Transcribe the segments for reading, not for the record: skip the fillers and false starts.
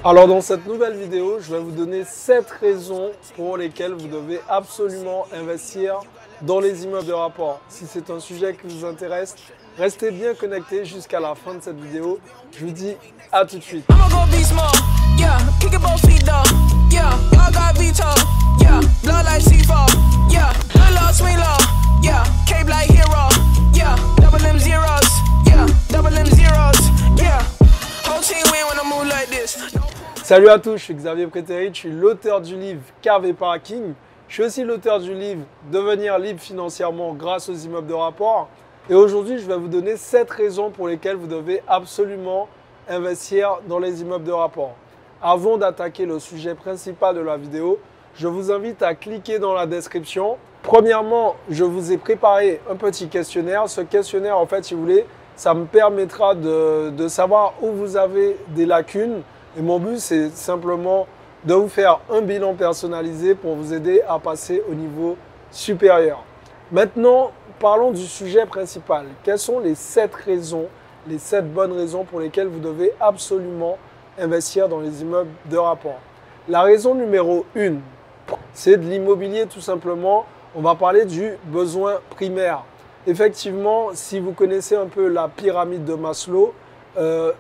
Alors dans cette nouvelle vidéo, je vais vous donner 7 raisons pour lesquelles vous devez absolument investir dans les immeubles de rapport. Si c'est un sujet qui vous intéresse, restez bien connectés jusqu'à la fin de cette vidéo. Je vous dis à tout de suite. Salut à tous, je suis Xavier Prétérit, je suis l'auteur du livre Carvé par King. Je suis aussi l'auteur du livre Devenir libre financièrement grâce aux immeubles de rapport. Et aujourd'hui, je vais vous donner 7 raisons pour lesquelles vous devez absolument investir dans les immeubles de rapport. Avant d'attaquer le sujet principal de la vidéo, je vous invite à cliquer dans la description. Premièrement, je vous ai préparé un petit questionnaire. Ce questionnaire, en fait, si vous voulez, ça me permettra de savoir où vous avez des lacunes. Et mon but, c'est simplement de vous faire un bilan personnalisé pour vous aider à passer au niveau supérieur. Maintenant, parlons du sujet principal. Quelles sont les 7 raisons, les 7 bonnes raisons pour lesquelles vous devez absolument investir dans les immeubles de rapport? La raison numéro 1, c'est de l'immobilier tout simplement. On va parler du besoin primaire. Effectivement, si vous connaissez un peu la pyramide de Maslow,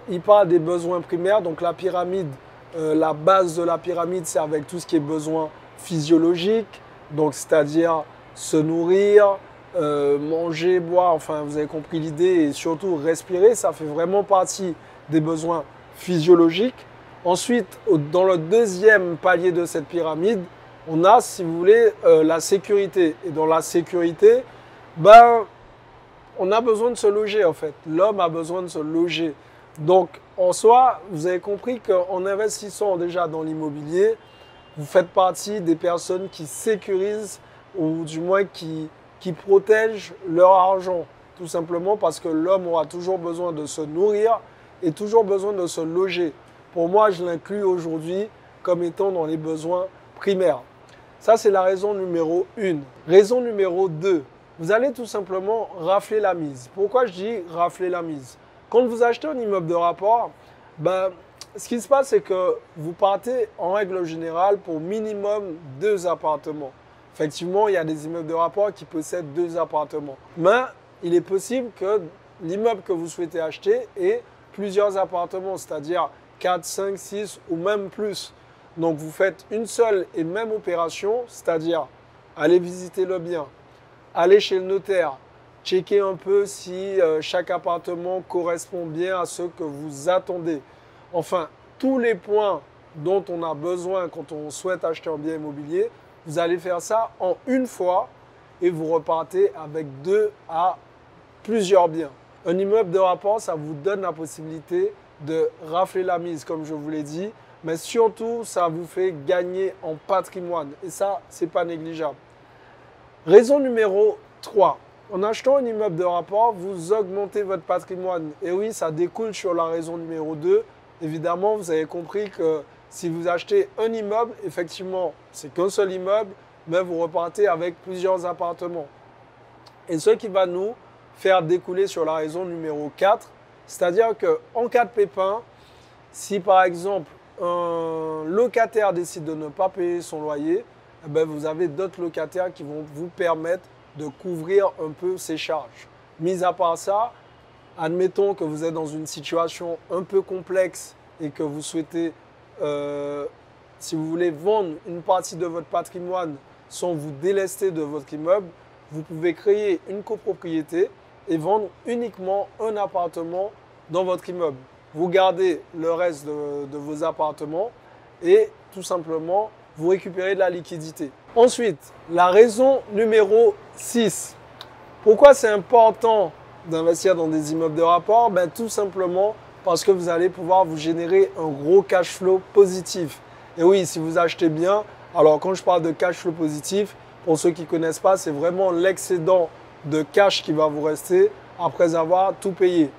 il parle des besoins primaires. Donc la pyramide, la base de la pyramide, c'est avec tout ce qui est besoin physiologique, donc c'est-à-dire se nourrir, manger, boire, enfin vous avez compris l'idée, et surtout respirer, ça fait vraiment partie des besoins physiologiques. Ensuite, dans le deuxième palier de cette pyramide, on a, si vous voulez, la sécurité. Et dans la sécurité, on a besoin de se loger en fait. L'homme a besoin de se loger. Donc en soi, vous avez compris qu'en investissant déjà dans l'immobilier, vous faites partie des personnes qui sécurisent ou du moins qui protègent leur argent. Tout simplement parce que l'homme aura toujours besoin de se nourrir et toujours besoin de se loger. Pour moi, je l'inclus aujourd'hui comme étant dans les besoins primaires. Ça, c'est la raison numéro 1. Raison numéro 2. Vous allez tout simplement rafler la mise. Pourquoi je dis rafler la mise? Quand vous achetez un immeuble de rapport, ce qui se passe, c'est que vous partez en règle générale pour minimum 2 appartements. Effectivement, il y a des immeubles de rapport qui possèdent 2 appartements. Mais il est possible que l'immeuble que vous souhaitez acheter ait plusieurs appartements, c'est-à-dire 4, 5, 6 ou même plus. Donc vous faites une seule et même opération, c'est-à-dire aller visiter le bien, aller chez le notaire, checker un peu si chaque appartement correspond bien à ce que vous attendez. Enfin, tous les points dont on a besoin quand on souhaite acheter un bien immobilier, vous allez faire ça en une fois et vous repartez avec 2 à plusieurs biens. Un immeuble de rapport, ça vous donne la possibilité de rafler la mise, comme je vous l'ai dit, mais surtout, ça vous fait gagner en patrimoine. Et ça, ce n'est pas négligeable. Raison numéro 3. En achetant un immeuble de rapport, vous augmentez votre patrimoine. Et oui, ça découle sur la raison numéro 2. Évidemment, vous avez compris que si vous achetez un immeuble, effectivement, c'est qu'un seul immeuble, mais vous repartez avec plusieurs appartements. Et ce qui va nous faire découler sur la raison numéro 4, c'est-à-dire qu'en cas de pépin, si par exemple un locataire décide de ne pas payer son loyer, vous avez d'autres locataires qui vont vous permettre de couvrir un peu ces charges. Mis à part ça, admettons que vous êtes dans une situation un peu complexe et que vous souhaitez, si vous voulez vendre une partie de votre patrimoine sans vous délester de votre immeuble, vous pouvez créer une copropriété et vendre uniquement un appartement dans votre immeuble. Vous gardez le reste de vos appartements et tout simplement, vous récupérez de la liquidité. Ensuite, la raison numéro 6. Pourquoi c'est important d'investir dans des immeubles de rapport? Tout simplement parce que vous allez pouvoir vous générer un gros cash flow positif. Et oui, si vous achetez bien, alors quand je parle de cash flow positif, pour ceux qui ne connaissent pas, c'est vraiment l'excédent de cash qui va vous rester après avoir tout payé.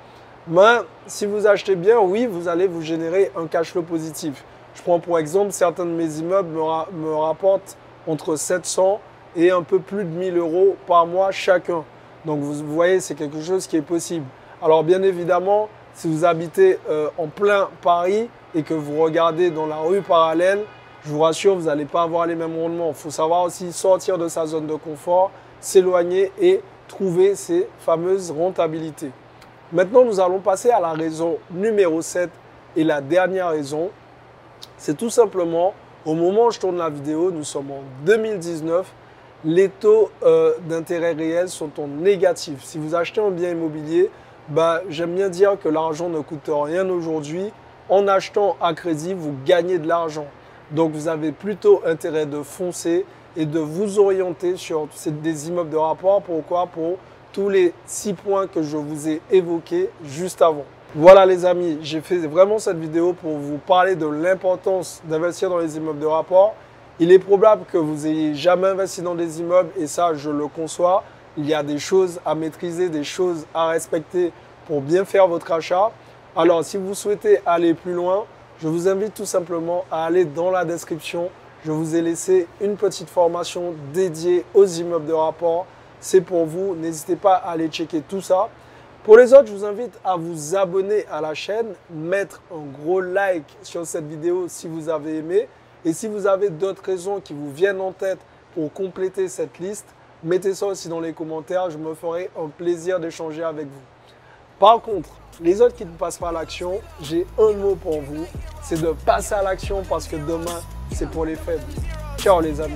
Mais si vous achetez bien, oui, vous allez vous générer un cash flow positif. Je prends pour exemple, certains de mes immeubles me rapportent entre 700 et un peu plus de 1000 € par mois chacun. Donc vous voyez, c'est quelque chose qui est possible. Alors bien évidemment, Si vous habitez en plein Paris et que vous regardez dans la rue parallèle, je vous rassure, vous n'allez pas avoir les mêmes rendements. Il faut savoir aussi sortir de sa zone de confort, s'éloigner et trouver ces fameuses rentabilités. Maintenant, nous allons passer à la raison numéro 7 et la dernière raison. C'est tout simplement, au moment où je tourne la vidéo, nous sommes en 2019, les taux d'intérêt réels sont en négatif. Si vous achetez un bien immobilier, j'aime bien dire que l'argent ne coûte rien aujourd'hui. En achetant à crédit, vous gagnez de l'argent. Donc, vous avez plutôt intérêt de foncer et de vous orienter sur des immeubles de rapport. Pourquoi? Pour tous les 6 points que je vous ai évoqués juste avant. Voilà les amis, j'ai fait vraiment cette vidéo pour vous parler de l'importance d'investir dans les immeubles de rapport. Il est probable que vous n'ayez jamais investi dans des immeubles et ça, je le conçois. Il y a des choses à maîtriser, des choses à respecter pour bien faire votre achat. Alors, si vous souhaitez aller plus loin, je vous invite tout simplement à aller dans la description. Je vous ai laissé une petite formation dédiée aux immeubles de rapport. C'est pour vous, n'hésitez pas à aller checker tout ça. Pour les autres, je vous invite à vous abonner à la chaîne, mettre un gros like sur cette vidéo si vous avez aimé. Et si vous avez d'autres raisons qui vous viennent en tête pour compléter cette liste, mettez ça aussi dans les commentaires. Je me ferai un plaisir d'échanger avec vous. Par contre, les autres qui ne passent pas à l'action, j'ai un mot pour vous. C'est de passer à l'action parce que demain, c'est pour les faibles. Ciao les amis.